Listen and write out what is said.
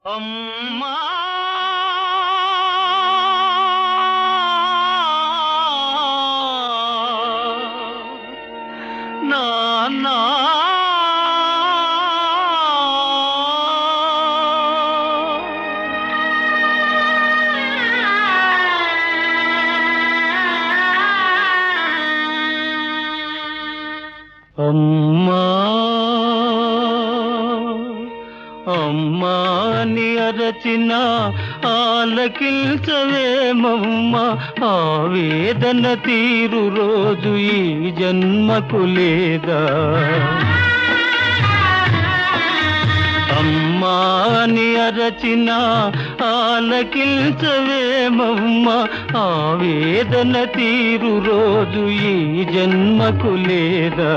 అమ్మా నాన్నా అమ్మా అమ్మా అని అరచిన ఆలకించవేమమ్మ ఆవేదన తీరు రోజు ఈ జన్మకు లేదా అమ్మా అని అరచిన ఆలకించవేమమ్మ ఆవేదన తీరు రోజు ఈ జన్మకు లేదా